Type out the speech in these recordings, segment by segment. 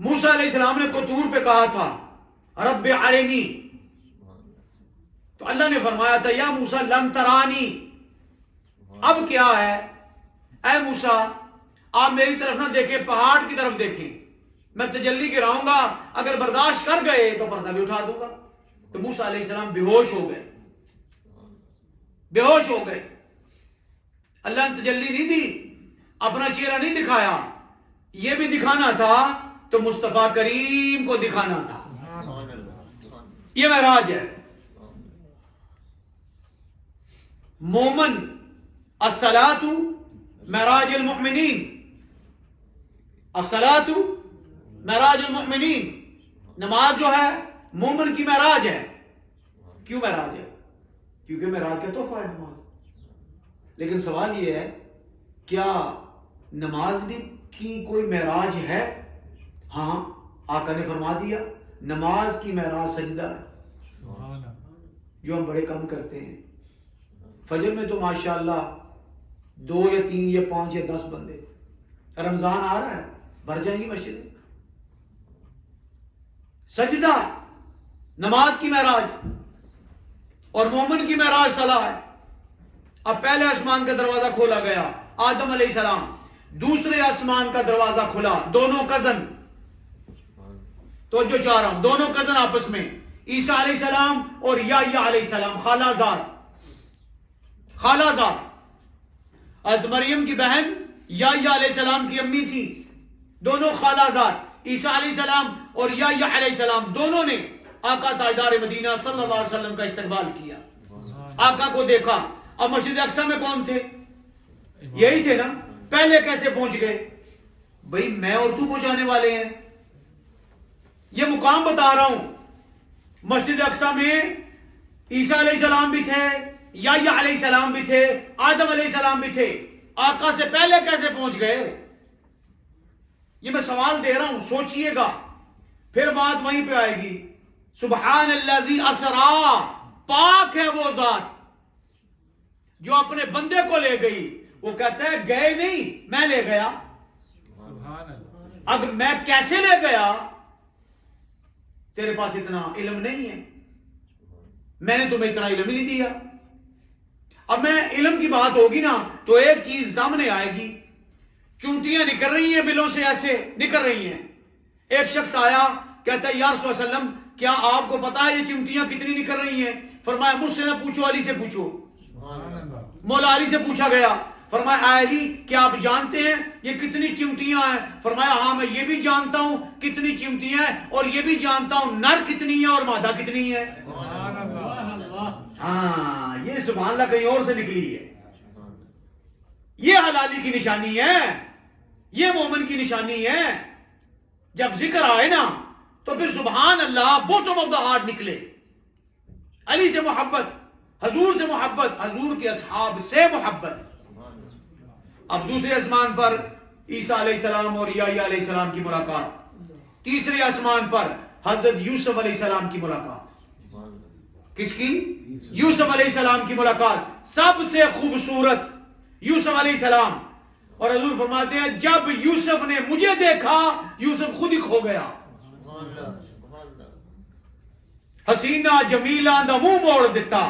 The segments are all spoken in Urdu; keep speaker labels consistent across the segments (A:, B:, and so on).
A: موسیٰ علیہ السلام نے طور پہ کہا تھا رب ارنی، تو اللہ نے فرمایا تھا یا موسیٰ لن ترانی، اب کیا ہے اے موسیٰ آپ میری طرف نہ دیکھیں، پہاڑ کی طرف دیکھیں، میں تجلی گراؤں گا، اگر برداشت کر گئے تو پردہ بھی اٹھا دوں گا۔ تو موسیٰ علیہ السلام بے ہوش ہو گئے، بے ہوش ہو گئے۔ اللہ نے تجلی نہیں دی، اپنا چہرہ نہیں دکھایا، یہ بھی دکھانا تھا تو مصطفیٰ کریم کو دکھانا تھا۔ یہ معراج ہے۔ مومن الصلاۃ معراج المؤمنین، الصلاۃ معراج المؤمنین، نماز جو ہے مومن کی معراج ہے۔ کیوں معراج ہے؟ کیونکہ معراج کا تحفہ ہے نماز۔ لیکن سوال یہ ہے کیا نماز بھی کی کوئی معراج ہے؟ ہاں، آقا نے فرما دیا نماز کی معراج سجدہ ہے، جو ہم بڑے کم کرتے ہیں۔ فجر میں تو ماشاءاللہ 2 یا 3 یا 5 یا 10 بندے، رمضان آ رہا ہے بھر جائیں گی مسجد۔ سجدہ نماز کی معراج، اور مومن کی معراج صلاح ہے۔ اب پہلے آسمان کا دروازہ کھولا گیا، آدم علیہ السلام، دوسرے آسمان کا دروازہ کھلا، دونوں کزن، تو جو چاہ رہا ہوں دونوں کزن آپس میں، عیسیٰ علیہ السلام اور یحییٰ علیہ السلام، خالہ زاد، خالہ زاد۔ حضرت مریم کی بہن یحییٰ علیہ السلام کی امی تھی، دونوں خالہ زاد، عیسیٰ علیہ السلام اور یحییٰ علیہ السلام، دونوں نے آقا تاجدار مدینہ صلی اللہ علیہ وسلم کا استقبال کیا، آقا کو دیکھا۔ اب مسجد اقصی میں کون تھے؟ یہی تھے نا۔ پہلے کیسے پہنچ گئے؟ بھئی میں اور تو پہنچانے والے ہیں، یہ مقام بتا رہا ہوں۔ مسجد اقصی میں عیسیٰ علیہ السلام بھی تھے، یحییٰ علیہ السلام بھی تھے، آدم علیہ السلام بھی تھے، آقا سے پہلے کیسے پہنچ گئے؟ یہ میں سوال دے رہا ہوں، سوچئے گا، پھر بات وہیں پہ آئے گی۔ سبحان الذی اسرا، پاک ہے وہ ذات جو اپنے بندے کو لے گئی۔ وہ کہتا ہے گئے نہیں، میں لے گیا۔ اب میں کیسے لے گیا؟ تیرے پاس اتنا علم نہیں ہے، میں نے تمہیں اتنا علم ہی نہیں دیا۔ اب میں علم کی بات ہوگی نا تو ایک چیز سامنے آئے گی، چونٹیاں نکل رہی ہیں بلوں سے، ایسے نکل رہی ہیں۔ ایک شخص آیا، کہتا ہے یا رسول اللہ علیہ وسلم کیا آپ کو پتا ہے یہ چمٹیاں کتنی نکل رہی ہیں؟ فرمایا مجھ سے نہ پوچھو، علی سے پوچھو۔ مولا علی سے پوچھا گیا، فرمایا اے علی کیا آپ جانتے ہیں یہ کتنی چمٹیاں ہیں؟ فرمایا ہاں میں یہ بھی جانتا ہوں کتنی چمٹیاں ہیں، اور یہ بھی جانتا ہوں نر کتنی ہے اور مادہ کتنی ہے۔ ہاں، یہ سبحان اللہ کہیں اور سے نکلی ہے۔ یہ حلالی کی نشانی ہے، یہ مومن کی نشانی ہے۔ جب ذکر آئے نا تو پھر سبحان اللہ بوٹم آف دا ہارٹ نکلے۔ علی سے محبت، حضور سے محبت، حضور کے اصحاب سے محبت۔ اب دوسرے آسمان پر عیسیٰ علیہ السلام اور یحییٰ علیہ السلام کی ملاقات، تیسرے آسمان پر حضرت یوسف علیہ السلام کی ملاقات۔ کس کی؟ یوسف علیہ السلام کی ملاقات، سب سے خوبصورت یوسف علیہ السلام۔ اور حضور فرماتے ہیں جب یوسف نے مجھے دیکھا یوسف خود ہی کھو گیا۔ حسینہ جمیلہ دا منہ موڑ دیتا،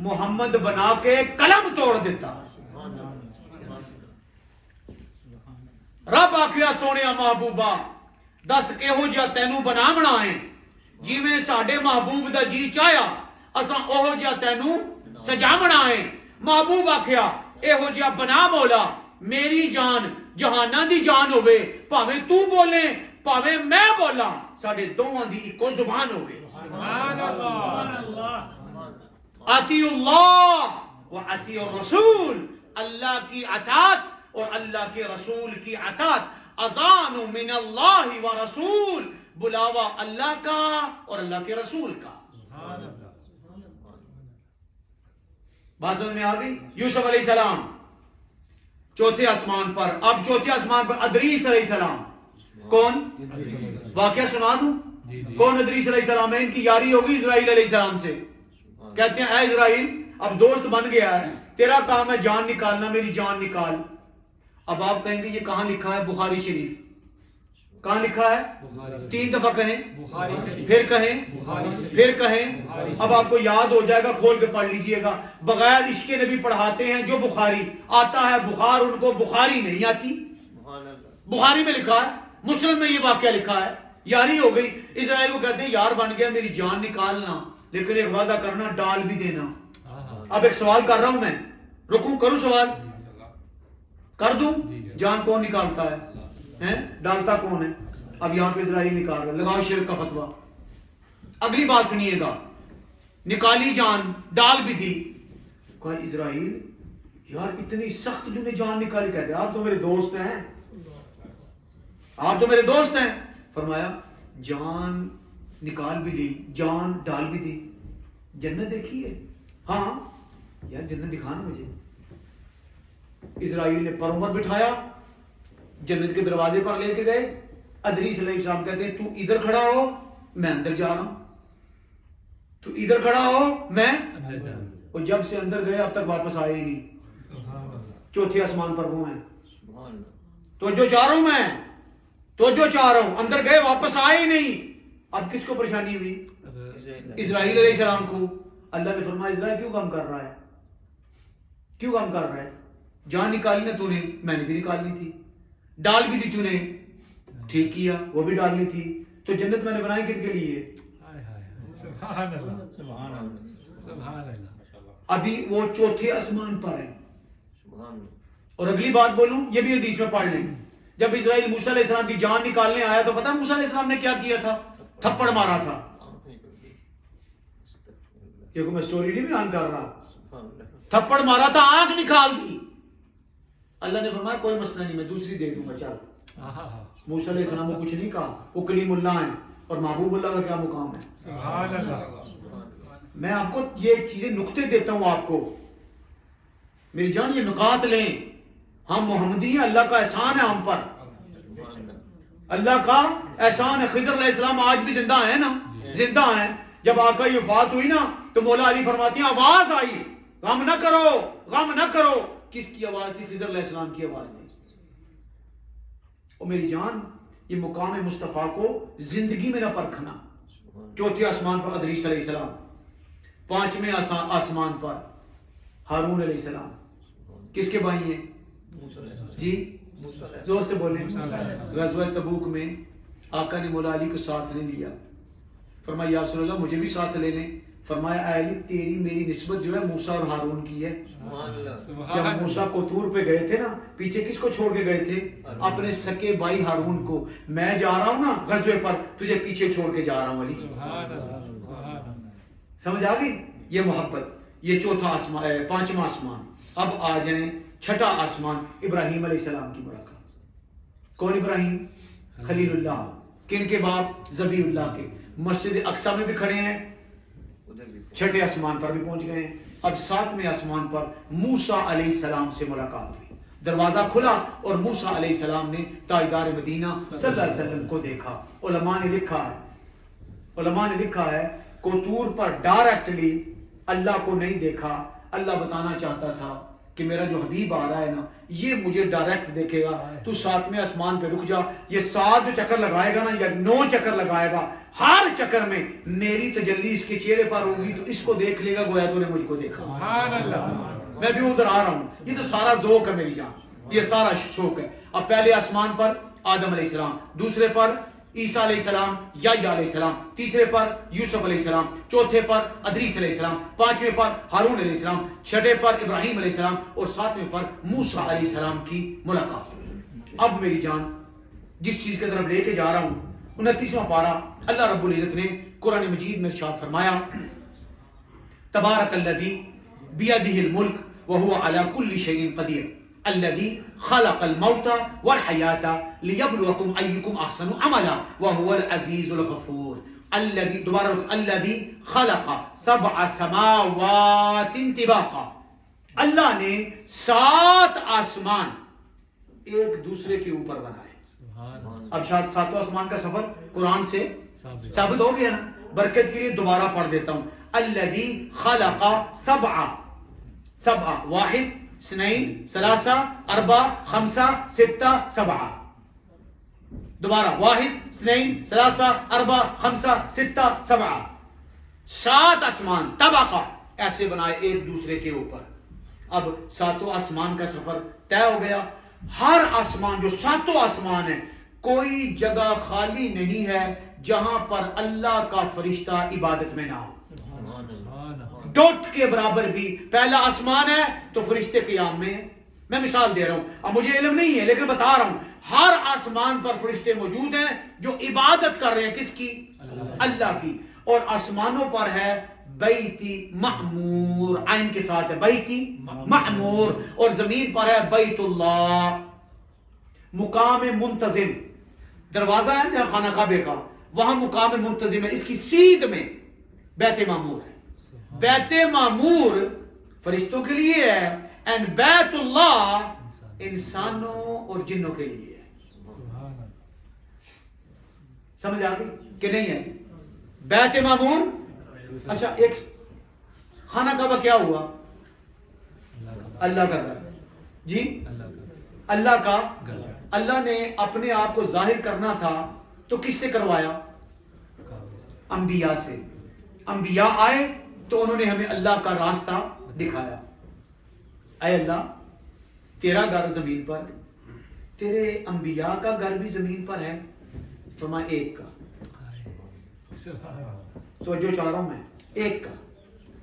A: محمد بنا کے قلم توڑ دیتا۔ رب آخیا سونے محبوبہ دس کہو جا تینوں بناونا ہے، جیویں ساڈے محبوب دا جی چاہیا اساں اوہو جا تینوں سجاونا ہے۔ محبوب آخیا ایہو جا بنا مولا میری جان جہانہ دی جان ہوئے، پاویں تو بولے پاویں میں بولا، ساڈے دوواں دی اکو زبان ہوئے۔ سبحان اللہ۔ اطیع اللہ و اطیع الرسول، اللہ کی اطاعت اور اللہ کے رسول کی اطاعت۔ اذان من اللہ و رسول، بلاوا اللہ کا اور اللہ کے رسول کا۔ بات سمجھ میں آ گئی؟ یوسف علیہ السلام چوتھے آسمان پر، اب چوتھے آسمان پر ادریس علیہ السلام۔ کون؟ واقعہ سنا دوں؟ کون ادریس علیہ السلام ہے؟ ان کی یاری ہوگی اسرائیل علیہ السلام سے۔ کہتے ہیں اے اسرائیل اب دوست بن گیا ہے، تیرا کام ہے جان نکالنا، میری جان نکال۔ اب آپ کہیں گے یہ کہاں لکھا ہے؟ بخاری شریف۔ کہاں لکھا ہے؟ 3 دفعہ کہیں، پھر کہیں، پھر کہیں. اب آپ کو یاد ہو جائے گا، کھول کے پڑھ لیجئے گا. بغیر عشق نبی پڑھاتے ہیں جو بخاری آتا ہے بخار، ان کو بخاری نہیں آتی. بخاری میں لکھا ہے، مسلم میں یہ واقعہ لکھا ہے. یاری ہو گئی. اسرائیل کو کہتے ہیں یار بن گیا، میری جان نکالنا لیکن ایک وعدہ کرنا، ڈال بھی دینا. اب ایک سوال کر رہا ہوں میں، رکوں کروں سوال کر دوں؟ جان کون نکالتا ہے؟ ڈالتا کون ہے؟ اب یہاں پہ اسرائیل نکال رہا ہے، لگاؤ شرک کا فتویٰ. اگلی بات سنیے گا، نکالی جان، ڈال بھی دی. کہا اسرائیل یار اتنی سخت جو نے جان نکالی. کہتے آپ تو میرے دوست ہیں، آپ تو میرے دوست ہیں. فرمایا جان نکال بھی لی، جان ڈال بھی دی. جنت دیکھی ہے؟ ہاں. یار جنت دکھانا مجھے. اسرائیل نے پر عمر بٹھایا، جنت کے دروازے پر لے کے گئے. ادریس علیہ السلام کہتے ہیں تو ادھر کھڑا ہو، میں اندر جا رہا ہوں. تو ادھر کھڑا ہو، میں. اور جب سے اندر گئے اب تک واپس آئے ہی نہیں. چوتھے آسمان پر وہ ہیں. تو جو چاہ رہا ہوں میں، تو جو چاہ رہا ہوں، اندر گئے واپس آئے ہی نہیں. اب کس کو پریشانی ہوئی؟ اسرائیل علیہ السلام کو. اللہ نے فرمایا اسرائیل کیوں کام کر رہا ہے؟ کیوں کام کر رہا ہے؟ جان نکالی نا تو نے، میں نے بھی نکالنی تھی. ڈال بھی دی تو نے، ٹھیک کیا، وہ بھی ڈالنی تھی. تو جنت میں نے بنائی کن کے لیے؟ ابھی وہ چوتھے آسمان پر ہیں. اور اگلی بات بولوں، یہ بھی حدیث میں پڑھ لیں. جب اسرائیل موسیٰ علیہ السلام کی جان نکالنے آیا تو پتہ موسیٰ علیہ السلام نے کیا کیا تھا؟ تھپڑ مارا تھا. دیکھو میں سٹوری نہیں بیان کر رہا، تھپڑ مارا تھا، آنکھ نکال دی. اللہ نے فرمایا کوئی مسئلہ نہیں، میں دوسری دے دوں گا. چل. موسیٰ علیہ السلام کو کچھ نہیں کہا، وہ کلیم اللہ ہیں اور محبوب اللہ کا کیا مقام ہے. سبحان اللہ. میں آپ کو یہ چیزیں نقطے دیتا ہوں آپ کو میری جان، یہ نکات لیں. ہم محمدی ہیں، اللہ کا احسان ہے ہم پر، اللہ کا احسان ہے. خضر علیہ السلام آج بھی زندہ ہیں نا، زندہ ہیں. جب آقا یہ وفات ہوئی نا تو مولا علی فرماتی ہیں آواز آئی، غم نہ کرو، غم نہ کرو. کس کی آواز تھی؟ خضر علیہ السلام کی آواز تھی. اور میری جان یہ مقام مصطفیٰ کو زندگی میں نہ پرکھنا. چوتھے آسمان پر ادریس علیہ السلام، پانچویں آسمان پر ہارون علیہ السلام. کس کے بھائی ہیں جی؟ زور سے بولیں. غزوہ تبوک میں آقا نے مولا علی کو ساتھ نہیں لیا. فرمایا یا رسول اللہ مجھے بھی ساتھ لے لیں. فرمایا اے علی تیری میری نسبت جو ہے موسیٰ اور ہارون کی ہے. جب موسیٰ کو طور پہ گئے تھے نا، پیچھے کس کو چھوڑ کے گئے تھے؟ اپنے سکے بھائی ہارون کو. میں جا رہا ہوں نا غزوے پر، تجھے پیچھے چھوڑ کے جا رہا ہوں علی. سمجھ آ گئی یہ محبت. یہ چوتھا آسمان، پانچواں آسمان. اب آ جائیں چھٹا آسمان، ابراہیم علیہ السلام کی ملاقات. کون ابراہیم؟ خلیل اللہ. کن کے باپ؟ ذبیح اللہ کے. مسجد اقصی میں بھی کھڑے ہیں، چھٹے آسمان پر بھی پہنچ گئے ہیں. اب ساتویں آسمان پر موسیٰ علیہ السلام سے ملاقات ہوئی. دروازہ کھلا اور موسیٰ علیہ السلام نے تاجدار مدینہ صلی اللہ علیہ وسلم کو دیکھا. علماء نے لکھا ہے کو طور پر ڈائریکٹلی اللہ کو نہیں دیکھا. اللہ بتانا چاہتا تھا کہ میرا جو حبیب آ رہا ہے نا یہ مجھے ڈائریکٹ دیکھے گا. تو ساتویں آسمان پہ رک جا. یہ 7 چکر لگائے گا نا یا 9 چکر لگائے گا، ہر چکر میں میری تجلی اس کے چہرے پر ہوگی تو اس کو دیکھ لے گا گویا تو نے مجھ کو دیکھا. میں بھی ادھر آ رہا ہوں. یہ تو سارا ذوق ہے میری جان، یہ سارا شوق ہے. اب پہلے آسمان پر آدم علیہ السلام، دوسرے پر عیسیٰ علیہ السلام، یحییٰ علیہ السلام، تیسرے پر یوسف علیہ السلام، چوتھے پر ادریس علیہ السلام، پانچویں پر ہارون علیہ السلام، چھٹے پر ابراہیم علیہ السلام اور ساتویں پر موسیٰ علیہ السلام کی ملاقات. اب میری جان جس چیز کی طرف لے کے جا رہا ہوں، 29واں پارہ اللہ رب العزت نے قرآن مجید میں ارشاد فرمایا تبارک الذی بیدہ الملک وہو علی کل شیء قدیر الذی خلق الموت والحیات لیبلوکم ایکم احسن عملا وہو العزیز الغفور. الذی دوبارہ الذی خلق 7 سماوات طباقا. اللہ نے 7 آسمان ایک دوسرے کے اوپر بنائے. اب شاید 7 آسمان کا سفر قرآن سے ثابت ہو گیا نا. برکت کے لیے دوبارہ پڑھ دیتا ہوں. الذی خلق 7 واحد 2 3 4 5 6 7. دوبارہ واحد اثنين ثلاثة أربعة خمسة ستة سبعة 7 آسمان طبقہ ایسے بنائے ایک دوسرے کے اوپر. اب 7 آسمان کا سفر طے ہو گیا. ہر آسمان جو 7 آسمان ہے کوئی جگہ خالی نہیں ہے جہاں پر اللہ کا فرشتہ عبادت میں نہ ہو. ڈوٹ کے برابر بھی پہلا آسمان ہے تو فرشتے قیام میں. میں مثال دے رہا ہوں, اب مجھے علم نہیں ہے لیکن بتا رہا ہوں, ہر آسمان پر فرشتے موجود ہیں جو عبادت کر رہے ہیں کس کی؟ اللہ کی. اور آسمانوں پر ہے بیتی معمور, عین کے ساتھ ہے بیتی معمور, اور زمین پر ہے بیت اللہ مقام منتظم. دروازہ ہے جہاں خانہ کعبہ کا, وہاں مقام منتظم ہے, اس کی سیدھ میں بیت معمور ہے. بیت معمور فرشتوں کے لیے ہے, اینڈ بیت اللہ انسانوں اور جنوں کے لیے ہے. سمجھ آ گئی کہ نہیں ہے؟ بیت معمور. اچھا ایک خانہ کعبہ کیا ہوا؟ اللہ کا گھر. جی اللہ کا. اللہ نے اپنے آپ کو ظاہر کرنا تھا تو کس سے کروایا؟ انبیاء سے. انبیاء آئے تو انہوں نے ہمیں اللہ کا راستہ دکھایا. اے اللہ تیرا گھر زمین پر, تیرے انبیاء کا گھر بھی زمین پر ہے. فرمایا ایک کا. توجہ چاہ رہا ہوں میں, ایک کا.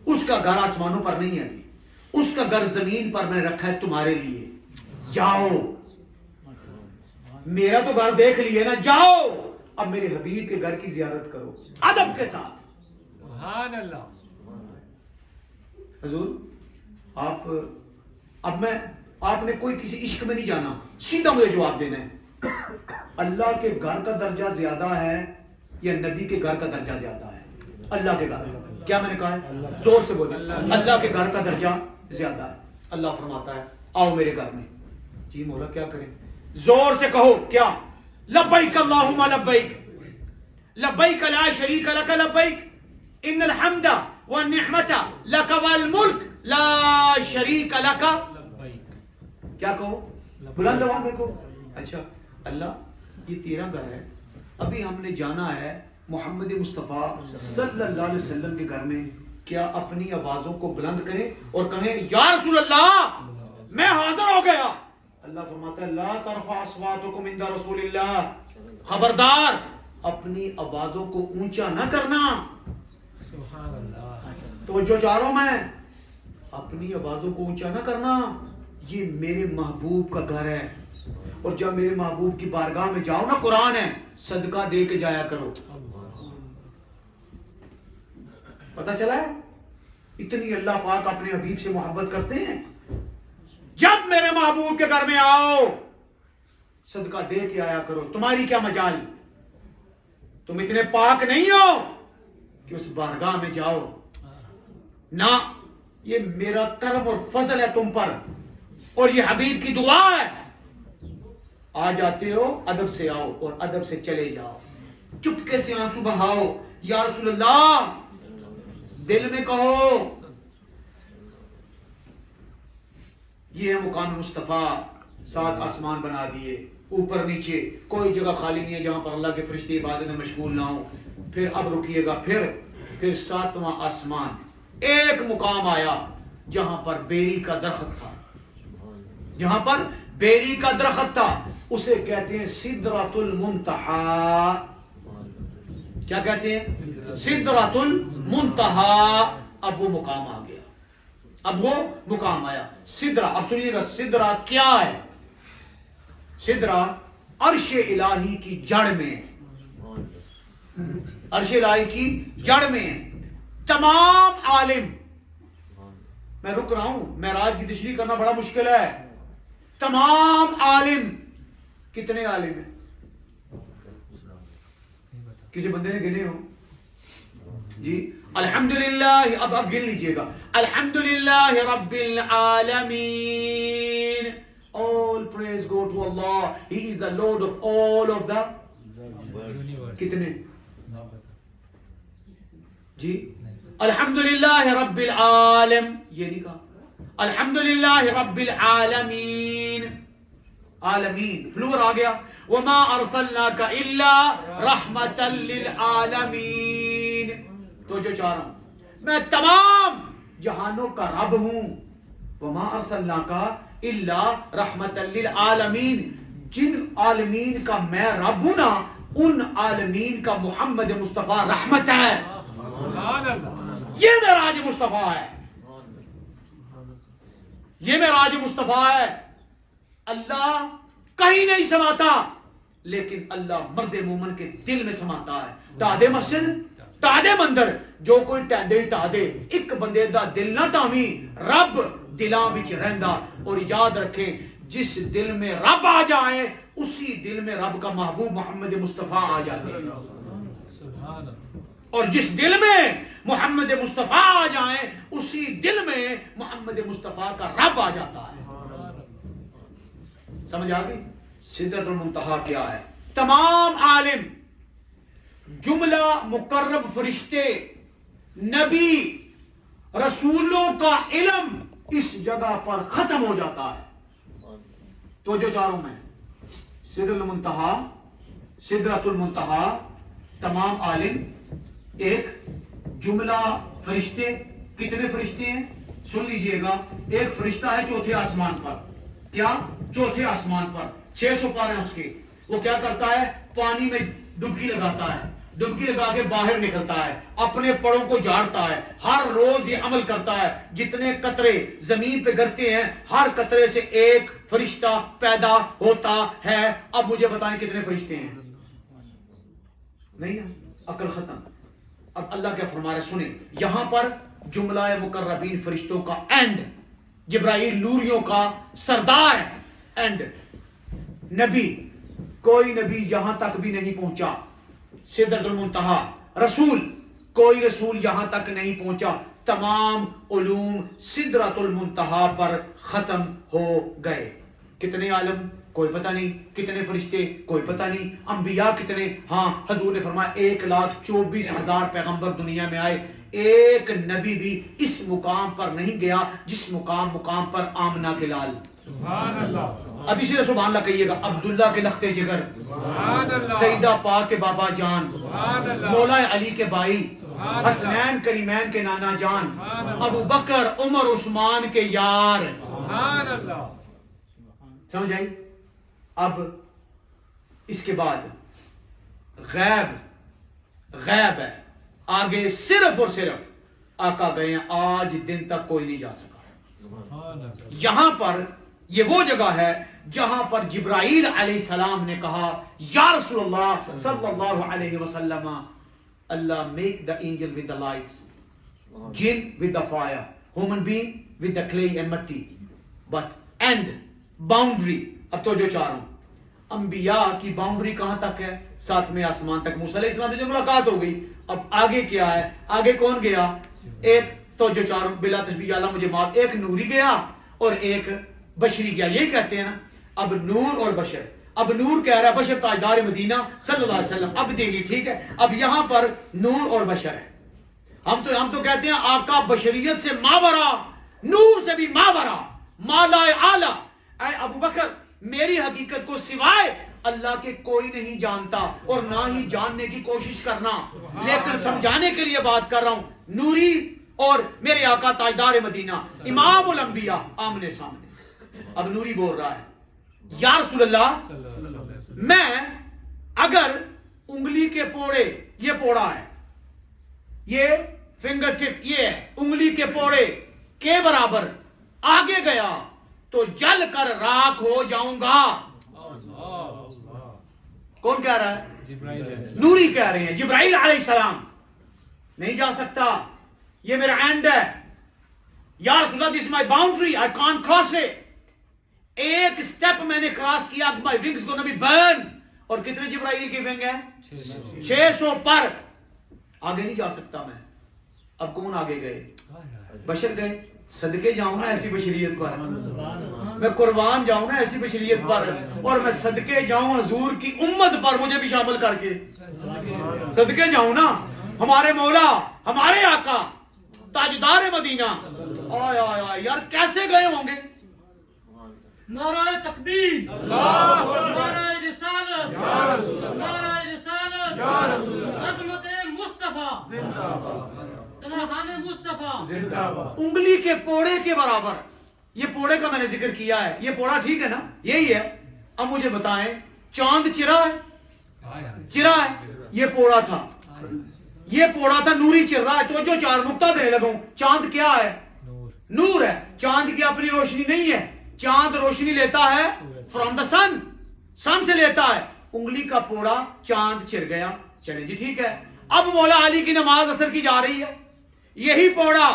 A: اس کا گھر آسمانوں پر نہیں ہے, اس کا گھر زمین پر میں نے رکھا ہے تمہارے لیے. جاؤ, میرا تو گھر دیکھ لیے نا, جاؤ اب میرے حبیب کے گھر کی زیارت کرو ادب کے ساتھ.
B: سبحان اللہ.
A: حضور آپ نے کوئی کسی عشق میں نہیں جانا, سیدھا مجھے جواب دینا ہے. اللہ کے گھر کا درجہ زیادہ ہے یا نبی کے گھر کا درجہ زیادہ ہے؟ اللہ کے گھر کا. کیا میں نے کہا ہے؟ زور سے بولو. اللہ کے گھر کا درجہ زیادہ ہے. اللہ فرماتا ہے آؤ میرے گھر میں. جی مولا کیا کریں؟ زور سے کہو کیا؟ لبیک اللہم لبیک لبیک لا شریک لک لبیک ان الحمد والنعمت لک والملک لا شریک لک. کیا کہو؟ بلند آواز میں کہو. اچھا اللہ یہ تیرا گھر ہے, ابھی ہم نے جانا ہے محمد مصطفیٰ صلی اللہ علیہ وسلم کے گھر میں, کیا اپنی آوازوں کو بلند کریں اور کہیں یا رسول اللہ میں حاضر ہو گیا؟ اللہ فرماتا ہے لا ترفع اصواتکم عند رسول اللہ, خبردار اپنی آوازوں کو اونچا نہ کرنا.
B: سبحان اللہ.
A: تو جو چاہ رہا ہوں میں, اپنی آوازوں کو اونچا نہ کرنا. یہ میرے محبوب کا گھر ہے, اور جب میرے محبوب کی بارگاہ میں جاؤ نا, قرآن ہے صدقہ دے کے جایا کرو. پتہ چلا ہے اتنی اللہ پاک اپنے حبیب سے محبت کرتے ہیں. جب میرے محبوب کے گھر میں آؤ صدقہ دے کے آیا کرو. تمہاری کیا مجال, تم اتنے پاک نہیں ہو کہ اس بارگاہ میں جاؤ نہ. یہ میرا کرم اور فضل ہے تم پر, اور یہ حبیب کی دعا ہے. آ جاتے ہو ادب سے آؤ اور ادب سے چلے جاؤ. چپکے سے آنسو بہاؤ, یا رسول اللہ دل میں کہو. یہ ہے مقام مصطفیٰ. 7 آسمان بنا دیے, اوپر نیچے کوئی جگہ خالی نہیں ہے جہاں پر اللہ کے فرشتے عبادت میں مشغول نہ ہوں. پھر اب رکیے گا, پھر 7واں آسمان ایک مقام آیا جہاں پر بیری کا درخت تھا. جہاں پر بیری کا درخت تھا اسے کہتے ہیں سدرۃ المنتہا. کیا کہتے ہیں؟ سدرۃ المنتہا. اب وہ مقام آ گیا, اب وہ مقام آیا. سدرہ, اب سنیے گا سدرہ کیا ہے؟ سدرہ عرش الہی کی جڑ میں, عرش الہی کی جڑ میں. تمام عالم, میں رک رہا ہوں, معراج کی تشریح کرنا بڑا مشکل ہے. تمام عالم, کتنے عالم ہیں؟ کسی بندے نے گنے ہو؟ جی الحمدللہ. اب گن لیجئے گا. الحمدللہ رب العالمین. All praise go to Allah. He is the Lord of all of the کتنے؟ جی الحمدللہ رب العالم, یہ نہیں کہا. الحمدللہ رب العالمین. عالمین پلور آ گیا وما ارسلناک الا رحمتا للعالمین. تو جو چاہ رہا ہوں میں تمام جہانوں کا رب ہوں. وما ارسلناک الا رحمتا للعالمین. جن عالمین کا میں رب ہوں نا ان عالمین کا محمد مصطفیٰ رحمت ہے.
B: سبحان اللہ.
A: یہ معراج مصطفیٰ ہے. یہ معراج مصطفیٰ ہے. اللہ کہیں نہیں سماتا لیکن اللہ مرد مومن کے دل میں سماتا ہے. ٹادے مسجد ٹادے مندر جو کوئی ٹہدے ٹادے ایک بندے دا دل نہ تامی رب دلاں وچ رہندا. اور یاد رکھیں جس دل میں رب آ جائے اسی دل میں رب کا محبوب محمد مصطفیٰ آ جاتے ہیں.
B: سبحان اللہ.
A: اور جس دل میں محمد مصطفیٰ آ جائیں اسی دل میں محمد مصطفیٰ کا رب آ جاتا ہے. سمجھ آ گئی؟ سدرۃ المنتہا کیا ہے؟ تمام عالم جملہ مقرب فرشتے نبی رسولوں کا علم اس جگہ پر ختم ہو جاتا ہے. تو جو چاہ رہا ہوں میں سدرۃ المنتہا تمام عالم ایک جملہ فرشتے. کتنے فرشتے ہیں سن لیجئے گا. ایک فرشتہ ہے چوتھے آسمان پر. کیا؟ چوتھے آسمان پر 600 پر ہیں اس کے. وہ کیا کرتا ہے؟ پانی میں ڈبکی لگاتا ہے. ڈبکی لگا کے باہر نکلتا ہے اپنے پڑوں کو جھاڑتا ہے. ہر روز یہ عمل کرتا ہے. جتنے قطرے زمین پہ گرتے ہیں ہر قطرے سے ایک فرشتہ پیدا ہوتا ہے. اب مجھے بتائیں کتنے فرشتے ہیں؟ نہیں نا، عقل ختم. اب اللہ کیا فرما رہے سنیں. یہاں پر جملہ مقربین فرشتوں کا اینڈ، جبرائیل نوریوں کا سردار اینڈ. نبی کوئی نبی یہاں تک بھی نہیں پہنچا. سدرۃ المنتہا رسول کوئی رسول یہاں تک نہیں پہنچا. تمام علوم سدرۃ المنتہا پر ختم ہو گئے. کتنے عالم کوئی پتہ نہیں، کتنے فرشتے کوئی پتہ نہیں، انبیاء کتنے. ہاں حضور نے فرمایا 1,24,000 پیغمبر دنیا میں آئے، ایک نبی بھی اس مقام پر نہیں گیا جس مقام پر آمنہ کے لال.
B: سبحان اللہ.
A: اب اسی طرح سبحان اللہ کہیے گا. عبداللہ کے لخت جگر،
B: سبحان اللہ.
A: سیدہ پاک کے بابا جان،
B: سبحان اللہ.
A: مولا علی کے بھائی،
B: سبحان اللہ.
A: حسنین کریمین کے نانا جان،
B: سبحان اللہ.
A: ابو بکر عمر عثمان کے یار.
B: سبحان اللہ.
A: سمجھ آئی؟ اب اس کے بعد غیب ہے. آگے صرف اور صرف آقا گئے ہیں. آج دن تک کوئی نہیں جا سکا.
B: سبحان اللہ.
A: یہاں پر یہ وہ جگہ ہے جہاں پر جبرائیل علیہ السلام نے کہا یا رسول اللہ صلی اللہ علیہ وسلم اللہ make the angel with the lights, جن with the fire, human being with the clay and مٹی، بٹ اینڈ باؤنڈری. اب تو جو چاہ رہا ہوں انبیاء کی باؤنڈری کہاں تک ہے؟ 7ویں آسمان تک. موسیٰ علیہ السلام سے ملاقات ہو گئی. اب آگے کیا ہے؟ آگے کون گیا؟ ایک تو جو چاہ رہا ہوں بلا تشبیہ اللہ مجھے معاف، ایک نوری گیا اور ایک بشری گیا. یہی کہتے ہیں نا. اب نور اور بشر. اب نور کہہ رہا ہے بشر تاجدار مدینہ صلی اللہ علیہ وسلم. اب دیکھیے ٹھیک ہے. اب یہاں پر نور اور بشر ہے. ہم تو کہتے ہیں آقا بشریت سے ماورا، نور سے بھی ماورا، مالا اعلی. اے ابو بکر میری حقیقت کو سوائے اللہ کے کوئی نہیں جانتا اور نہ ہی جاننے کی کوشش کرنا، لیکن سمجھانے کے لیے بات کر رہا ہوں. نوری اور میرے آقا تاجدار مدینہ امام الانبیاء آمنے سامنے. اب نوری بول رہا ہے یا رسول اللہ میں اگر انگلی کے پوڑے، یہ پوڑا ہے، یہ فنگر ٹپ، یہ ہے انگلی کے پوڑے کے برابر آگے گیا تو جل کر راکھ ہو جاؤں گا. کون کہہ رہا ہے؟
B: جبرائیل.
A: نوری کہہ رہے ہیں. جبرائیل علیہ السلام نہیں جا سکتا، یہ میرا اینڈ ہے. یا رسول اللہ this my boundary, I can't cross it. ایک سٹیپ میں نے کراس کیا my wings gonna be burn. اور کتنے جبرائیل کی ونگ ہے؟ 600 پر. آگے نہیں جا سکتا میں. اب کون آگے گئے؟ بشر گئے. صدقے جاؤں نا ایسی بشریت پر، میں قربان جاؤں نا ایسی بشریت پر، اور میں صدقے جاؤں حضور کی امت پر، مجھے بھی شامل کر کے صدقے جاؤں نا. ہمارے مولا، ہمارے آقا تاجدار مدینہ. آیا یار کیسے گئے ہوں گے؟
C: نعرہ تکبیر، نعرہ رسالت، نعرہ رسالت، عظمت مصطفیٰ، سلاحان مصطفیٰ،
A: انگلی کے پوڑے کے برابر. یہ پوڑے کا میں نے ذکر کیا ہے. یہ پوڑا ٹھیک ہے نا؟ یہی ہے. اب مجھے بتائیں چاند چرا ہے؟ چرا ہے. یہ پوڑا تھا. یہ پوڑا تھا. نوری چر رہا ہے. تو جو 4 نقطہ دینے لگوں. چاند کیا ہے؟ نور ہے. چاند کی اپنی روشنی نہیں ہے. چاند روشنی لیتا ہے فرام دا سن. سن سے لیتا ہے. انگلی کا پوڑا چاند چر گیا. چلیں جی ٹھیک ہے. اب مولا علی کی نماز اثر کی جا رہی ہے. یہی پوڑا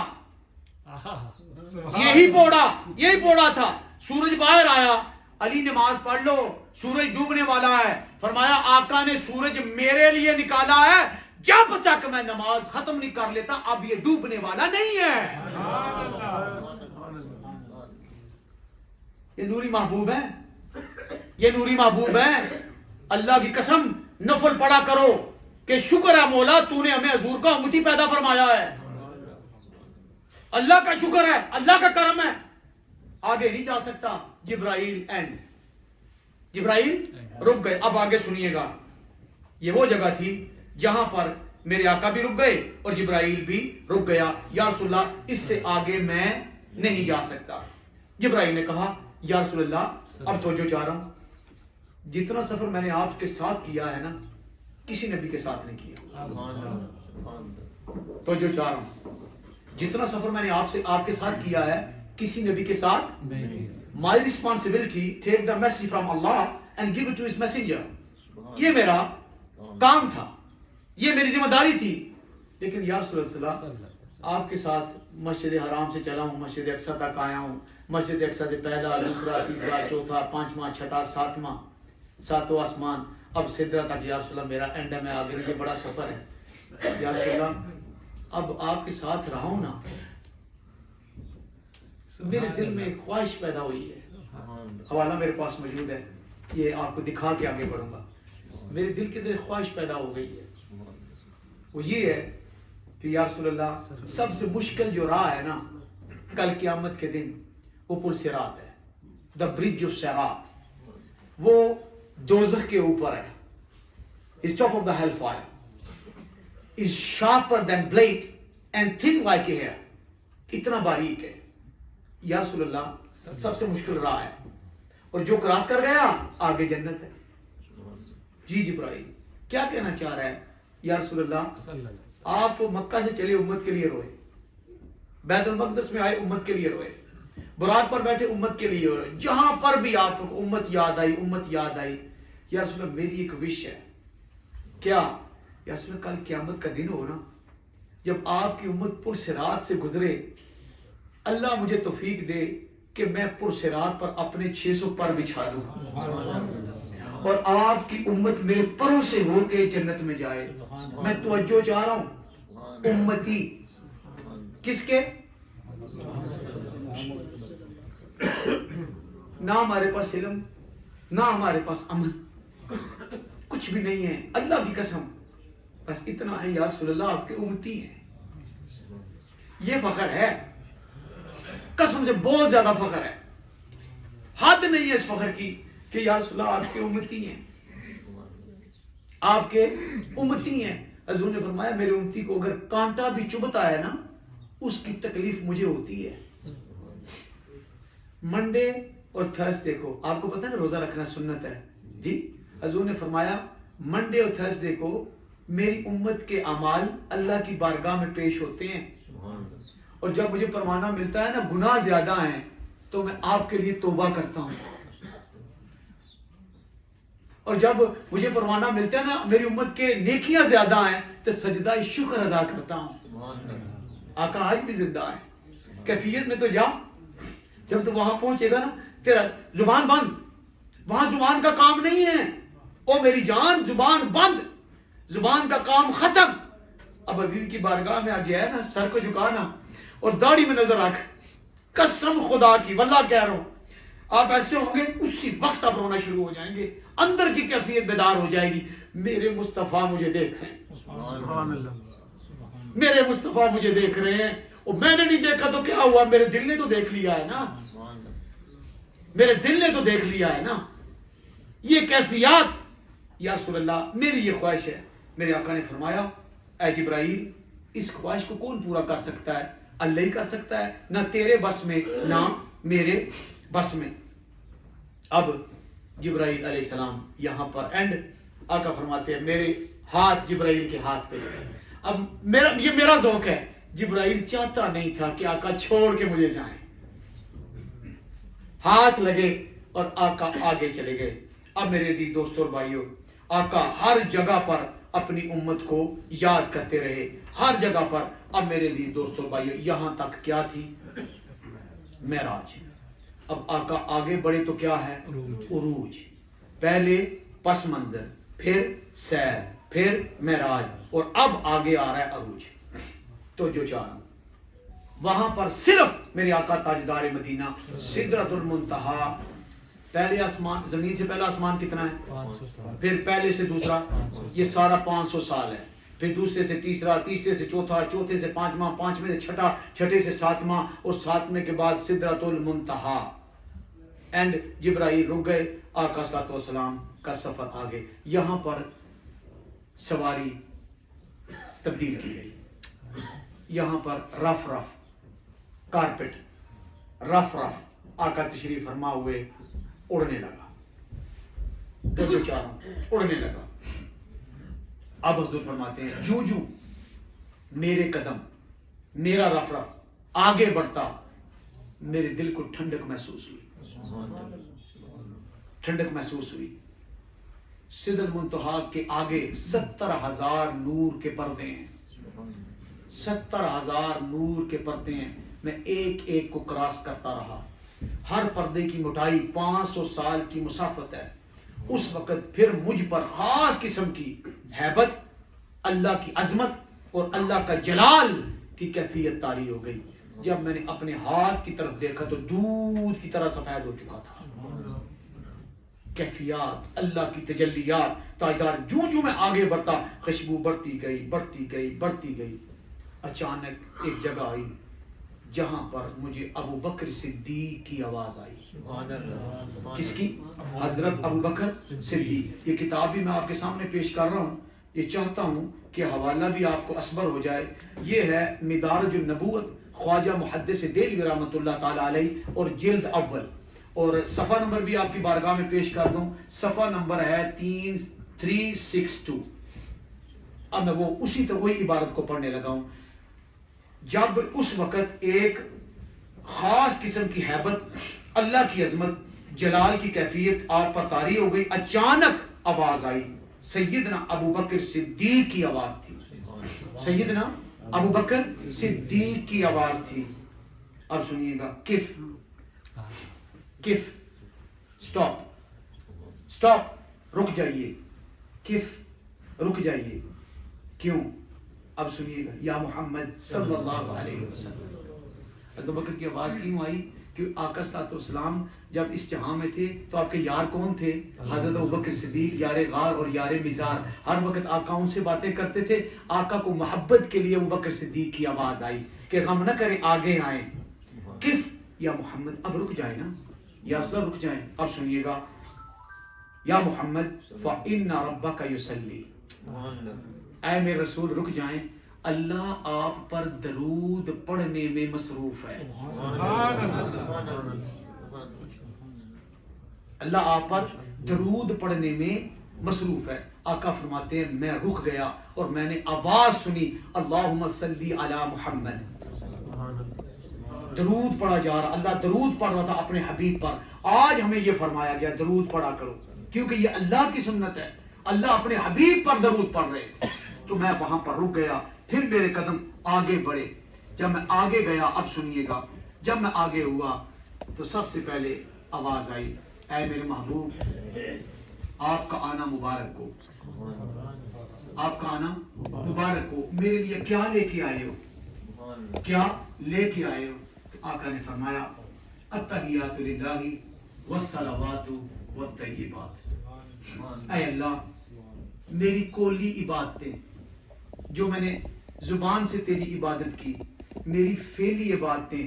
A: یہی پوڑا تھا. سورج باہر آیا. علی نماز پڑھ لو, سورج ڈوبنے والا ہے. فرمایا آقا نے سورج میرے لیے نکالا ہے, جب تک میں نماز ختم نہیں کر لیتا اب یہ ڈوبنے والا نہیں ہے. یہ نوری محبوب ہے, یہ نوری محبوب ہے. اللہ کی قسم نفل پڑا کرو کہ شکر ہے مولا تو نے ہمیں حضور کا امتی پیدا فرمایا ہے. اللہ کا شکر ہے, اللہ کا کرم ہے. آگے نہیں جا سکتا. جبرائیل رک گئے. اب آگے سنیے گا. یہ وہ جگہ تھی جہاں پر میرے آقا بھی رک گئے اور جبرائیل بھی رک گیا. یا رسول اللہ اس سے آگے میں نہیں جا سکتا. جبرائیل نے کہا یا رسول اللہ اب توجہ چاہ رہا ہوں, جتنا سفر میں نے آپ کے ساتھ کیا ہے نا کسی نبی کے ساتھ نہیں کیا. توجہ چاہ رہا ہوں, جتنا سفر میں نے آپ کے ساتھ کیا ہے کسی نبی کے ساتھ نہیں. My responsibility, take the message from Allah and give it to his messenger. یہ میرا کام تھا, یہ میری ذمہ داری تھی. لیکن یا رسول اللہ آپ کے ساتھ مسجد حرام سے چلا ہوں, مسجد اقصی تک آیا ہوں. مسجد اقصی سے پہلا, دوسرا, تیسرا, چوتھا, 5واں, 6واں, 7واں, 7واں آسمان, اب سدرہ تک. یا رسول اللہ میرا اینڈ میں آ گیا, یہ بڑا سفر ہے. یا رسول اللہ اب آپ کے ساتھ رہا ہوں نا, میرے دل میں ایک خواہش پیدا ہوئی ہے. حوالہ میرے پاس موجود ہے, یہ آپ کو دکھا کے آگے بڑھوں گا. میرے دل کے اندر ایک خواہش پیدا ہو گئی ہے. وہ یہ ہے کہ یا رسول اللہ سب سے مشکل جو راہ ہے نا کل قیامت کے دن وہ پل صراط ہے. دا برج آف صراط, وہ دوزخ کے اوپر ہے. اس top of the hell fire is sharper than blade and thin like a hair. اتنا باریک ہے. یا رسول اللہ سب سے مشکل راہ ہے, اور جو کراس کر گیا آگے جنت ہے. جی جبرائیل کیا کہنا چاہ رہا ہے؟ یا رسول اللہ آپ مکہ سے چلے امت کے لیے روئے, بیت المقدس میں آئے امت کے لیے روئے, براق پر بیٹھے امت کے لیے روئے, جہاں پر بھی آپ کو امت یاد آئی, امت یاد آئی. یا رسول اللہ میری ایک وش ہے. کیا؟ یا رسول اللہ کل قیامت کا دن ہو نا, جب آپ کی امت پرصراط سے گزرے, اللہ مجھے توفیق دے کہ میں پرصراط پر اپنے 600 پر بچھا دوں اور آپ کی امت میرے پروں سے ہو کے جنت میں جائے. میں توجہ چاہ رہا ہوں, امتی کس کے؟ نہ ہمارے پاس علم, نہ ہمارے پاس عمل, کچھ بھی نہیں ہے. اللہ کی قسم بس اتنا ہے یا رسول اللہ آپ کے امتی ہیں. یہ فخر ہے, قسم سے بہت زیادہ فخر ہے. حد نہیں ہے اس فخر کی کہ یا رسول اللہ آپ کے امتی ہیں, آپ کے امتی ہیں. حضور نے فرمایا میرے امتی کو اگر کانٹا بھی چبھتا ہے نا اس کی تکلیف مجھے ہوتی ہے. منڈے اور تھرسڈے کو آپ کو پتہ ہے نا روزہ رکھنا سنت ہے جی. حضور نے فرمایا منڈے اور تھرسڈے کو میری امت کے اعمال اللہ کی بارگاہ میں پیش ہوتے ہیں, اور جب مجھے پروانہ ملتا ہے نا گناہ زیادہ ہیں تو میں آپ کے لیے توبہ کرتا ہوں, اور جب مجھے پروانہ ملتا ہے نا میری امت کے نیکیاں زیادہ ہیں تو سجدہ شکر ادا کرتا ہوں. آقا آج بھی زندہ ہے. کیفیت میں تو جا, جب تو وہاں پہنچے گا نا تیرا زبان بند, وہاں زبان کا کام نہیں ہے. او میری جان زبان بند, زبان کا کام ختم. اب ابھی کی بارگاہ میں آ گیا ہے نا, سر کو جھکانا اور داڑھی میں نظر رکھ. قسم خدا کی واللہ کہہ رہا ہوں آپ ایسے ہوں گے اسی وقت آپ رونا شروع ہو جائیں گے, اندر کی کیفیت بیدار ہو جائے گی. میرے مصطفیٰ مجھے دیکھ رہے ہیں, میرے مصطفیٰ مجھے دیکھ رہے ہیں, اور میں نے نہیں دیکھا تو کیا ہوا, میرے دل نے تو دیکھ لیا ہے نا. میرے دل نے تو دیکھ لیا ہے نا یہ کیفیات. یا رسول اللہ میری یہ خواہش ہے. میرے آقا نے فرمایا اے جبرائیل اس خواہش کو کون پورا کر سکتا ہے؟ اللہ ہی کر سکتا ہے، نہ تیرے بس میں نہ میرے بس میں. اب جبرائیل علیہ السلام یہاں پر اینڈ آقا فرماتے ہیں میرے ہاتھ جبرائیل کے ہاتھ پہ لگے. اب یہ میرا ذوق ہے. جبرائیل چاہتا نہیں تھا کہ آقا چھوڑ کے مجھے جائیں. ہاتھ لگے اور آقا آگے چلے گئے. اب میرے عزیز دوستوں اور بھائیوں آقا ہر جگہ پر اپنی امت کو یاد کرتے رہے ہر جگہ پر. اب میرے عزیز دوستوں اور بھائیوں یہاں تک کیا تھی؟ معراج. اب آقا آگے بڑھے تو کیا ہے؟ عروج. پہلے پس منظر، پھر سیر، پھر معراج اور اب آگے آ رہا ہے عروج. تو جو چاہوں وہاں پر صرف میرے آقا تاجدار مدینہ سدرۃ المنتہا. پہلے آسمان، زمین سے پہلا آسمان کتنا ہے؟ پھر پہلے سے دوسرا یہ سارا 500 سال ہے. پھر دوسرے سے تیسرا، تیسرے سے چوتھا، چوتھے سے پانچواں، پانچویں سے چھٹا، چھٹے سے ساتواں اور ساتویں کے بعد سدرۃ المنتہا. اینڈ جبرائیل رک گئے. آقا صلی اللہ علیہ وسلم کا سفر آگے. یہاں پر سواری تبدیل کی گئی. یہاں پر رف رف کارپٹ رف رف آقا تشریف فرما ہوئے اڑنے لگا. تو چاروں اڑنے لگا. اب حضور فرماتے ہیں جو جو میرے قدم میرا رف رف آگے بڑھتا میرے دل کو ٹھنڈک محسوس ہوئی. ٹھنڈک محسوس ہوئی. سدرۃ المنتہا کے آگے 70,000 نور کے پردے ہیں. 70,000 نور کے پردے ہیں. میں ایک ایک کو کراس کرتا رہا. ہر پردے کی موٹائی 500 سال کی مسافت ہے. اس وقت پھر مجھ پر خاص قسم کی ہیبت، اللہ کی عظمت اور اللہ کا جلال کی کیفیت طاری ہو گئی. جب میں نے اپنے ہاتھ کی طرف دیکھا تو دودھ کی طرح سفید ہو چکا تھا. کیفیات، اللہ کی تجلیات تاجدار. جو میں آگے بڑھتا خوشبو بڑھتی گئی بڑھتی گئی بڑھتی گئی. اچانک ایک جگہ آئی جہاں پر مجھے ابو بکر صدیق کی آواز آئی. کس کی؟ حضرت ابو بکر صدیق. یہ کتاب بھی میں آپ کے سامنے پیش کر رہا ہوں. یہ چاہتا ہوں کہ حوالہ بھی آپ کو اسبر ہو جائے. یہ ہے مدارج النبوت خواجہ محدث دہلوی رحمۃ اللہ تعالی علیہ اور جلد اول. اور صفحہ نمبر بھی آپ کی بارگاہ میں پیش کر دوں. صفحہ نمبر ہے 362. اب میں وہ اسی طرح وہی عبارت کو پڑھنے لگا ہوں. جب اس وقت ایک خاص قسم کی ہیبت، اللہ کی عظمت، جلال کی کیفیت آپ پر طاری ہو گئی. اچانک آواز آئی. سیدنا ابو بکر صدیق کی آواز تھی. سیدنا ابو بکر صدیق کی آواز تھی. اب سنیے گا. کف کف سٹاپ سٹاپ رک جائیے. کف رک جائیے. کیوں؟ اب سنیے گا. یا محمد صلی اللہ علیہ وسلم. ابو بکر کی آواز کیوں آئی؟ کہ آقا صلی اللہ علیہ وسلم جب اس جہاں میں تھے تو آپ کے یار کون تھے؟ حضرت ابو بکر صدیق، یار غار اور یار مزار. ہر وقت آقا ان سے باتیں کرتے تھے. آقا کو محبت کے لیے ابو بکر صدیق کی آواز آئی کہ غم نہ کریں آگے آئیں. کف یا محمد. اب رک جائیں نا یا رسول رک جائیں. اب سنیے گا. یا محمد فإن ربک یصلی. اے میرے رسول رک جائیں، اللہ آپ پر درود پڑھنے میں مصروف ہے. اللہ آپ پر درود پڑھنے میں مصروف ہے. آقا فرماتے ہیں میں رک گیا اور میں نے آواز سنی اللہم صلی علی محمد. درود پڑھا جا رہا. اللہ درود پڑھ رہا تھا اپنے حبیب پر. آج ہمیں یہ فرمایا گیا درود پڑھا کرو کیونکہ یہ اللہ کی سنت ہے. اللہ اپنے حبیب پر درود پڑھ رہے تھے. تو میں وہاں پر رک گیا. پھر میرے قدم آگے بڑھے. جب میں آگے گیا اب سنیے گا. جب میں آگے ہوا تو سب سے پہلے آواز آئی اے میرے محبوب آپ کا آنا مبارک ہو. آپ کا آنا مبارک ہو. میرے لیے کیا لے کے آئے ہو؟ کیا لے کے آئے ہو؟ آقا نے فرمایا التحیات للہ والصلوات والطیبات. اے اللہ میری کولی عبادتیں جو میں نے زبان سے تیری عبادت کی، میری فعلی عبادتیں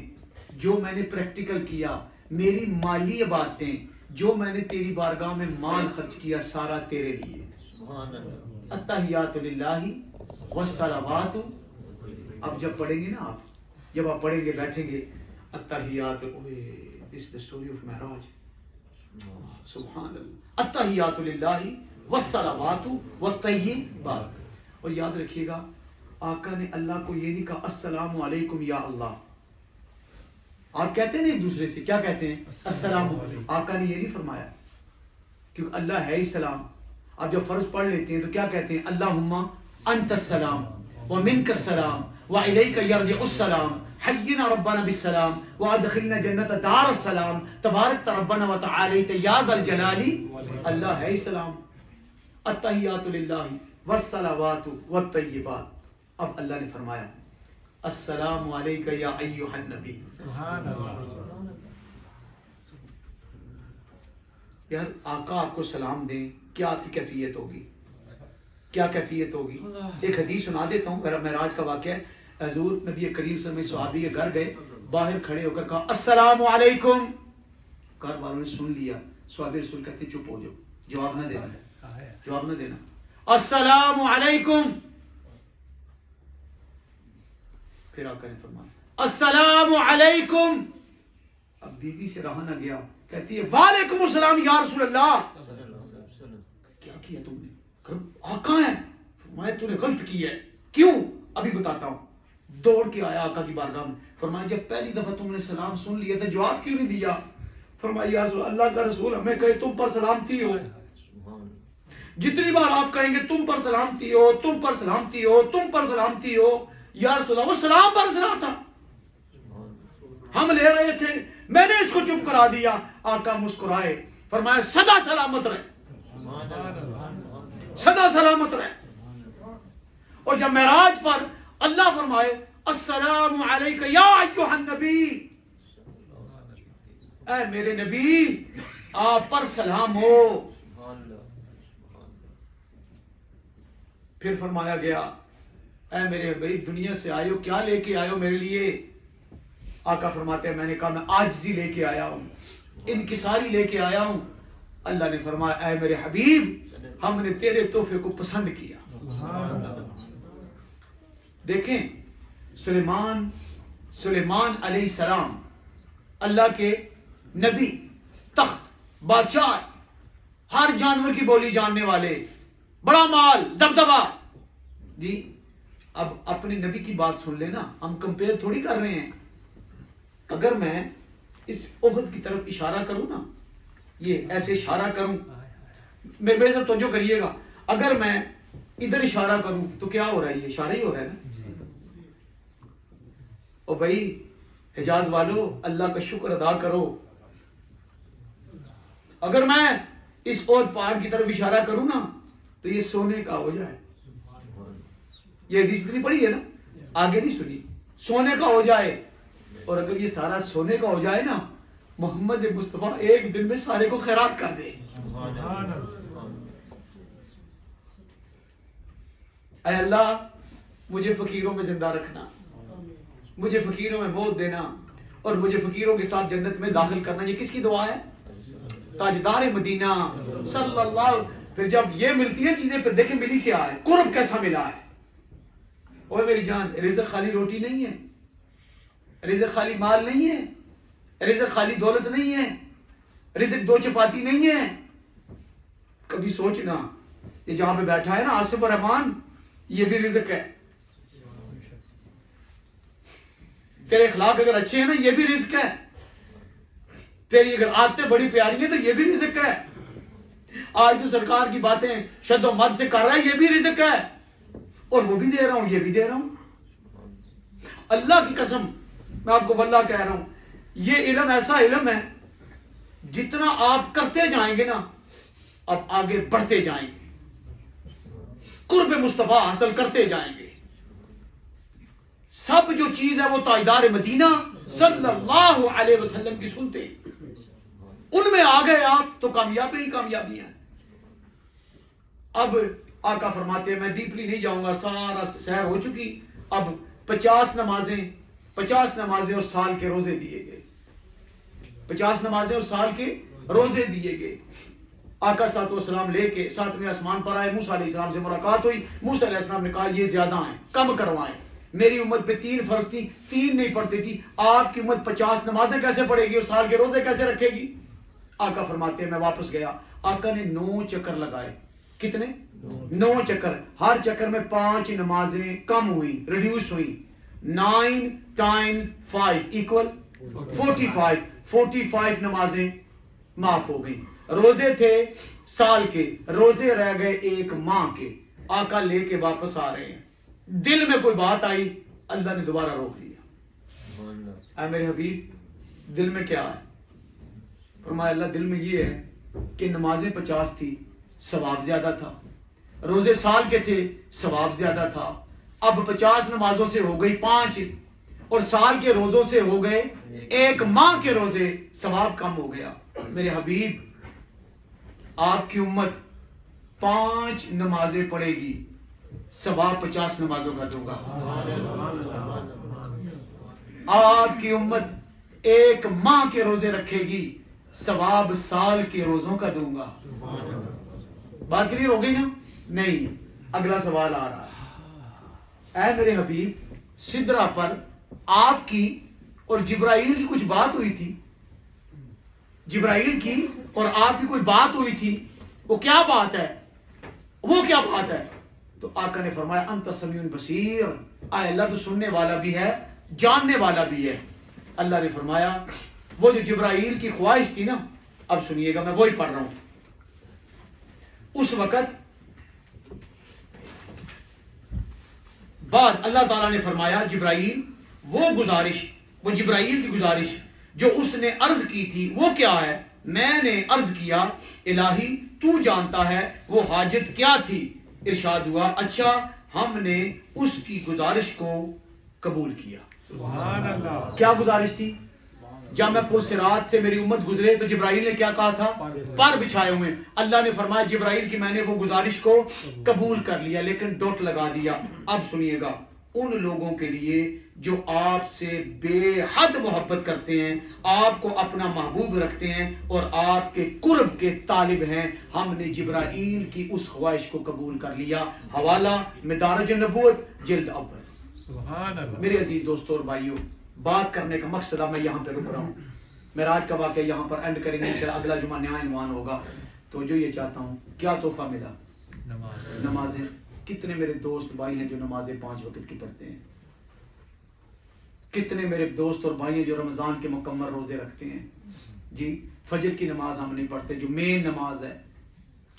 A: جو میں نے پریکٹیکل کیا، میری مالی باتیں جو میں نے تیری بارگاہ میں مال خرچ کیا سارا تیرے لیے. التحیات للہ والصلوات. اب جب پڑھیں گے نا جب آپ پڑھیں گے بیٹھیں گے التحیات this is the story of معراج. سبحان اللہ. التحیات للہ والصلوات والطیبات. اور یاد رکھیے گا آقا نے اللہ کو یہ نہیں کہا السلام علیکم یا اللہ. آپ کہتے ہیں نا ایک دوسرے سے کیا کہتے ہیں السلام. آقا نے یہ نہیں فرمایا کیونکہ اللہ ہے ہی سلام. آپ جب فرض پڑھ لیتے ہیں تو کیا کہتے ہیں اللہم انت السلام ومنک السلام وإلیک یرجع السلام حینا ربنا بالسلام وادخلنا جنت دار السلام تبارک ربنا وتعالیت یا ذا الجلال. اللہ ہے ہی سلام. التحیات للہ والصلوات والطیبات. اب اللہ نے فرمایا السلام علیک یا ایھا النبی.
B: سبحان اللہ.
A: یار آقا آپ کو سلام دیں کیا آپ کی کیفیت ہوگی کیا کیفیت ہوگی. ایک حدیث سنا دیتا ہوں میرا معراج کا واقعہ ہے. حضور نبی کریم صلی اللہ علیہ وسلم صحابی کے گھر گئے باہر کھڑے ہو کر کہا السلام علیکم. گھر والوں نے سن لیا. صحابی رسول کہتے چپ ہو جاؤ جواب نہ دینا جواب نہ دینا. السلام علیکم. پھر آقا نے فرمایا السلام علیکم. اب بیوی سے رہا نہ گیا کہتی ہے وعلیکم السلام یا رسول اللہ. کیا کیا تم نے. آقا ہے. فرمایا تو نے غلط کی ہے. کیوں ابھی بتاتا ہوں. دوڑ کے آیا آقا کی بارگاہ میں. فرمایا جب پہلی دفعہ تم نے سلام سن لیا تھا جواب کیوں نہیں دیا. فرمایا یا رسول اللہ کا رسول ہمیں کہے تم پر سلامتی ہو. جتنی بار آپ کہیں گے تم پر سلامتی ہو تم پر سلامتی ہو تم پر سلامتی ہو. یا رسول اللہ وہ سلام پر سلام تھا ہم لے رہے تھے میں نے اس کو چپ کرا دیا. آقا مسکرائے فرمایا سدا سلامت رہے سدا سلامت رہے. اور جب معراج پر اللہ فرمائے السلام علیک یا ایھا النبی. اے میرے نبی آپ پر سلام ہو. پھر فرمایا گیا اے میرے بھائی دنیا سے آئے ہو کیا لے کے آئے ہو میرے لیے. آقا فرماتے ہیں میں نے کہا میں عاجزی لے کے آیا ہوں انکساری لے کے آیا ہوں. اللہ نے فرمایا اے میرے حبیب ہم نے تیرے تحفے کو پسند کیا. دیکھیں سلیمان علیہ السلام اللہ کے نبی تخت بادشاہ ہر جانور کی بولی جاننے والے بڑا مال دبدبا. جی اب اپنے نبی کی بات سن لینا ہم کمپیئر تھوڑی کر رہے ہیں. اگر میں اس احد کی طرف اشارہ کروں نا یہ ایسے اشارہ کروں میرے ساتھ توجہ کریے گا. اگر میں ادھر اشارہ کروں تو کیا ہو رہا ہے یہ اشارہ ہی ہو رہا ہے نا. او بھائی حجاز والو اللہ کا شکر ادا کرو. اگر میں اس احد پہاڑ کی طرف اشارہ کروں نا تو یہ سونے کا ہو جائے. یہ حدیث اتنی پڑھی ہے نا آگے نہیں سنی. سونے کا ہو جائے. اور اگر یہ سارا سونے کا ہو جائے نا محمد مصطفیٰ ایک دن میں سارے کو خیرات کر دے. اے اللہ مجھے فقیروں میں زندہ رکھنا مجھے فقیروں میں موت دینا اور مجھے فقیروں کے ساتھ جنت میں داخل کرنا. یہ کس کی دعا ہے تاجدار مدینہ صلی اللہ. پھر جب یہ ملتی ہیں چیزیں پھر دیکھیں ملی کیا ہے قرب کیسا ملا ہے. اور میری جان رزق خالی روٹی نہیں ہے رزق خالی مال نہیں ہے رزق خالی دولت نہیں ہے رزق دو چپاتی نہیں ہے. کبھی سوچنا یہ جہاں پہ بیٹھا ہے نا آصف الرحمان یہ بھی رزق ہے. تیرے اخلاق اگر اچھے ہیں نا یہ بھی رزق ہے. تیری اگر عادتیں بڑی پیاری ہیں تو یہ بھی رزق ہے. آج تو سرکار کی باتیں شد و مد سے کر رہا ہے یہ بھی رزق ہے. اور وہ بھی دے رہا ہوں یہ بھی دے رہا ہوں. اللہ کی قسم میں آپ کو واللہ کہہ رہا ہوں یہ علم ایسا علم ہے جتنا آپ کرتے جائیں گے نا اب آگے بڑھتے جائیں گے قرب مصطفیٰ حاصل کرتے جائیں گے. سب جو چیز ہے وہ تاجدار مدینہ صلی اللہ علیہ وسلم کی سنتے ان میں آ گئے آپ تو کامیابی ہی کامیابی ہے. اب آقا فرماتے ہیں میں ڈیپلی نہیں جاؤں گا سارا سحر ہو چکی. اب 50 نمازیں اور سال کے روزے دیے گئے. 50 نمازیں اور سال کے روزے دیے گئے. آقا صلی اللہ علیہ وسلم لے کے 7ویں آسمان پر آئے. موسیٰ علیہ السلام سے ملاقات ہوئی. موسیٰ علیہ السلام نے کہا یہ زیادہ ہیں, کم کروائیں. میری امت پہ 3 فرض تھی, 3 نہیں پڑھتی تھی, آپ کی امت 50 نمازیں کیسے پڑھے گی اور سال کے روزے کیسے رکھے گی؟ آقا فرماتے ہیں میں واپس گیا. آقا نے 9 چکر لگائے. کتنے؟ 9 چکر. ہر چکر میں 5 نمازیں کم ہوئی, ریڈیوس ہوئی. 9 × 5 = 45. 45 نمازیں معاف ہو گئی. روزے تھے سال کے, روزے رہ گئے 1 ماہ کے. آقا لے کے واپس آ رہے ہیں. دل میں کوئی بات آئی, اللہ نے دوبارہ روک لیا. اے میرے حبیب دل میں کیا ہے؟ فرمایا اللہ دل میں یہ ہے کہ نمازیں 50 تھی, ثواب زیادہ تھا. روزے سال کے تھے, ثواب زیادہ تھا. اب 50 نمازوں سے ہو گئی 5, اور سال کے روزوں سے ہو گئے 1 ماہ کے روزے, ثواب کم ہو گیا. میرے حبیب آپ کی امت 5 نمازیں پڑھے گی, ثواب 50 نمازوں کا دوں گا. آپ کی امت 1 ماہ کے روزے رکھے گی, ثواب سال کے روزوں کا دوں گا. بات کلیئر ہو گئی نا؟ نہیں. اگلا سوال آ رہا ہے. اے میرے حبیب سدرہ پر آپ کی اور جبرائیل کی کچھ بات ہوئی تھی. جبرائیل کی اور آپ کی کوئی بات ہوئی تھی, وہ کیا بات ہے؟ وہ کیا بات ہے؟ تو آقا نے فرمایا انت سمیع بصیر, اے اللہ تو سننے والا بھی ہے, جاننے والا بھی ہے. اللہ نے فرمایا وہ جو جبرائیل کی خواہش تھی نا, اب سنیے گا میں وہی پڑھ رہا ہوں. اس وقت بعد اللہ تعالیٰ نے فرمایا جبرائیل وہ گزارش, وہ جبرائیل کی گزارش جو اس نے عرض کی تھی وہ کیا ہے؟ میں نے عرض کیا الہی تو جانتا ہے وہ حاجت کیا تھی. ارشاد ہوا اچھا ہم نے اس کی گزارش کو قبول کیا.
B: سبحان اللہ.
A: کیا گزارش تھی؟ جب میں پل صراط سے میری امت گزرے تو جبرائیل نے کیا کہا تھا؟ پر بچھائے ہوئے. اللہ نے فرمایا جبرائیل کی میں نے وہ گزارش کو قبول کر لیا, لیکن ڈوٹ لگا دیا. اب سنیے گا ان لوگوں کے لیے جو آپ سے بے حد محبت کرتے ہیں, آپ کو اپنا محبوب رکھتے ہیں اور آپ کے قرب کے طالب ہیں, ہم نے جبرائیل کی اس خواہش کو قبول کر لیا. حوالہ مدارج النبوت جلد اول.
B: سبحان اللہ.
A: میرے عزیز دوستوں اور بھائیوں, بات کرنے کا مقصد ہے, میں یہاں پہ رک رہا ہوں. معراج کا واقعہ یہاں پر اینڈ کریں گے انشاءاللہ. اگلا جمعہ نیا عنوان ہوگا. تو جو یہ چاہتا ہوں, کیا تحفہ ملا؟ نمازیں. کتنے میرے دوست بھائی ہیں جو نمازیں 5 وقت کی پڑھتے ہیں؟ کتنے میرے دوست اور بھائی ہیں جو رمضان کے مکمل روزے رکھتے ہیں؟ جی فجر کی نماز ہم نہیں پڑھتے, جو مین نماز ہے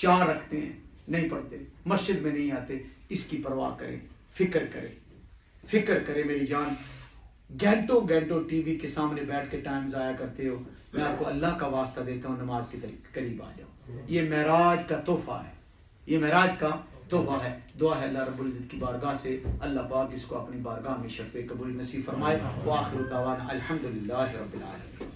A: 4 رکھتے ہیں, نہیں پڑھتے, مسجد میں نہیں آتے. اس کی پرواہ کریں, فکر کریں, فکر کریں میری جان. گھنٹوں گھنٹوں ٹی وی کے سامنے بیٹھ کے ٹائم ضائع کرتے ہو. میں آپ کو اللہ کا واسطہ دیتا ہوں, نماز کے قریب آ جاؤ. یہ معراج کا تحفہ ہے, یہ معراج کا تحفہ ہے. دعا ہے اللہ رب العزت کی بارگاہ سے اللہ پاک اس کو اپنی بارگاہ میں شفیع قبول نصیب فرمائے. وآخر دعوانا الحمدللہ رب العالمین.